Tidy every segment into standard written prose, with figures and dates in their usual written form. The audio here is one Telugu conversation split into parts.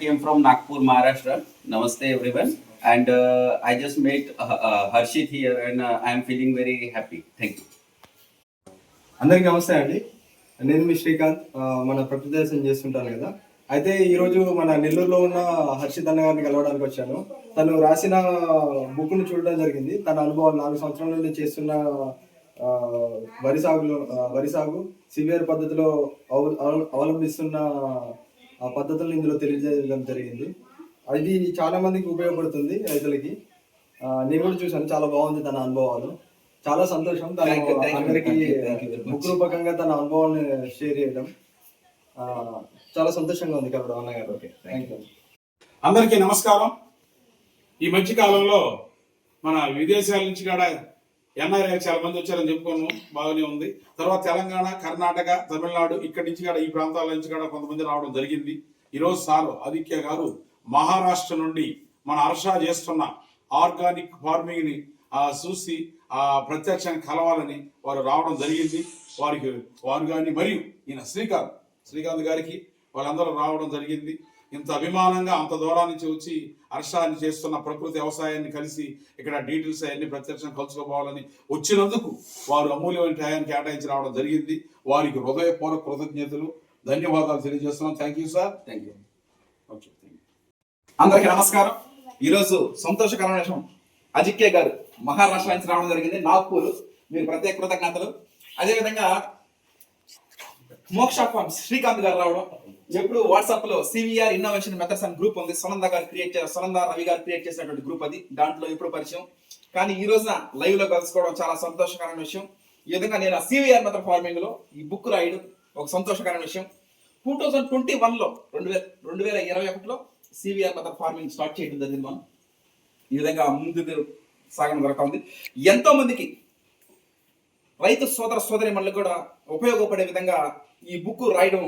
came from Nagpur, Maharashtra. Namaste, everyone. And I just met Harshit here, and I am feeling very happy. Thank you. అందరికి నమస్తే అండి. నేను మీ శ్రీకాంత్. మన ప్రకృతి చేస్తుంటాను కదా. అయితే ఈరోజు మన నెల్లూరులో ఉన్న హర్షిత్ అన్న గారిని కలవడానికి వచ్చాను. తను రాసిన బుక్ను చూడడం జరిగింది. తన అనుభవాలు 4 సంవత్సరాల నుండి చేస్తున్న వరి సాగు సివియర్ పద్ధతిలో అవలంబిస్తున్న పద్ధతులను ఇందులో తెలియజేయడం జరిగింది. అది చాలా మందికి ఉపయోగపడుతుంది రైతులకి. నేను కూడా చూశాను, చాలా బాగుంది తన అనుభవాలు. చాలా సంతోషం అందరికి బుక్ రూపకంగా తన అనుభవాన్ని షేర్ చేయడం. చాలా సంతోషంగా ఉంది కలవడం అన్నగారు. Okay, thank you. అందరికీ నమస్కారం. ఈ మధ్య కాలంలో మన విదేశాల నుంచి కూడా ఎన్ఆర్ఐ చాలా మంది వచ్చారని చెప్పుకోను, బాగానే ఉంది. తర్వాత తెలంగాణ, కర్ణాటక, తమిళనాడు ఇక్కడి నుంచి కూడా ఈ ప్రాంతాల నుంచి కూడా కొంతమంది రావడం జరిగింది. ఈరోజు సార్ ఆదిత్య గారు మహారాష్ట్ర నుండి మన అర్షా చేస్తున్న ఆర్గానిక్ ఫార్మింగ్ ని చూసి ప్రత్యక్షంగా కలవాలని వారు రావడం జరిగింది. వారు కానీ మరియు ఈయన శ్రీకాంత్ గారికి వాళ్ళందరూ రావడం జరిగింది. ఇంత అభిమానంగా అంత దూరం నుంచి వచ్చి హర్షాన్ని చేస్తున్న ప్రకృతి వ్యవసాయాన్ని కలిసి ఇక్కడ డీటెయిల్స్ అవన్నీ ప్రత్యక్షంగా కలుసుకోవాలని వచ్చినందుకు వారు అమూల్యమైన టయాన్ని కేటాయించి రావడం జరిగింది. వారికి హృదయపూర్వక కృతజ్ఞతలు, ధన్యవాదాలు తెలియజేస్తున్నాం. Thank you sir. Thank you. Okay, అందరికీ నమస్కారం. ఈరోజు సంతోషకరమైన విషయం, అజిక్య గారు మహారాష్ట్ర నుంచి రావడం జరిగింది, నాగ్పూర్. మీరు ప్రత్యేక కృతజ్ఞతలు. అదేవిధంగా మోక్ష ఫార్మ్స్ శ్రీకాంత్ గారు రావడం. ఎప్పుడు వాట్సాప్ లో సివిఆర్ ఇన్నోవేషన్ మెథడ్స్ అని గ్రూప్ ఉంది, సునంద రవి గారు క్రియేట్ చేసినటువంటి గ్రూప్ అది. దాంట్లో ఇప్పుడు పరిచయం, కానీ ఈ రోజున లైవ్ లో కలుసుకోవడం చాలా సంతోషకరమైన విషయం. ఈ విధంగా నేను సివిఆర్ మెథడ్ ఫార్మింగ్ లో ఈ బుక్ రాయడం ఒక సంతోషకరమైన విషయం. 2021లో 2021లో సివిఆర్ మెథడ్ ఫార్మింగ్ స్టార్ట్ చేయడం జరిగింది. మనం ఈ విధంగా ముందుకు సాగడం జరుగుతుంది. ఎంతో మందికి రైతు సోదరి మళ్ళీ కూడా ఉపయోగపడే విధంగా ఈ బుక్ రాయడం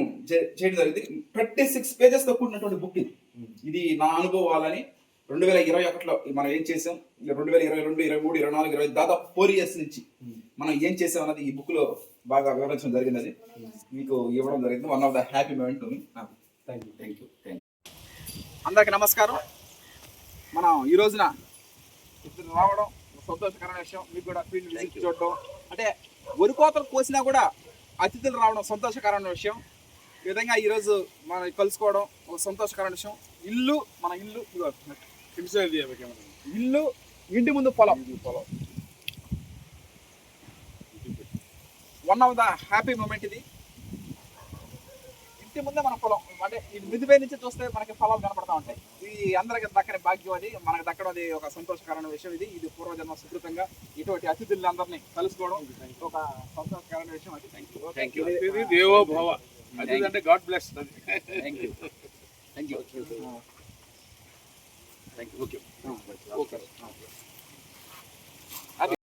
చేయడం జరిగింది. 36 pages తో కూడినటువంటి బుక్ ఇది. ఇది నా అనుభవాలని 2021లో మనం ఏం చేసాం, 2022, 23, 24, 25 దాదాపు 4 years నుంచి మనం ఏం చేసాం అన్నది ఈ బుక్ లో బాగా వివరించడం జరిగింది. అది మీకు ఇవ్వడం జరిగింది. One of the happy moment నాకు. Thank you. అందరికి నమస్కారం. మనం ఈ రోజున ఇద్దరు రావడం సంతోషకరమైన విషయం. మీకు కూడా ఫీల్డ్ విజిట్ చూడడం, అంటే వరి కోతలు కోసినా కూడా అతిథులు రావడం సంతోషకరమైన విషయం. ఈ విధంగా ఈరోజు మనం కలుసుకోవడం ఒక సంతోషకరమైన విషయం. మన ఇల్లు ఇంటి ముందు పొలం. One of the happy moment ఇది. ఇంటి ముందే మన పొలం, అంటే ఈ మిదిపై నుంచి చూస్తే మనకి పొలాలు కనపడతా ఉంటాయి. ఇది అందరికి దక్కని భాగ్యం, అది మనకు దక్కడం అది ఒక సంతోషకరమైన విషయం. ఇది పూర్వజన్మ సుకృతంగా ఇటువంటి అతిథులందరినీ కలుసుకోవడం ఒక సంతోషకరమైన విషయం. అది థ్యాంక్ యూ. దేవో భవ, అంటే God bless. Thank you. Okay.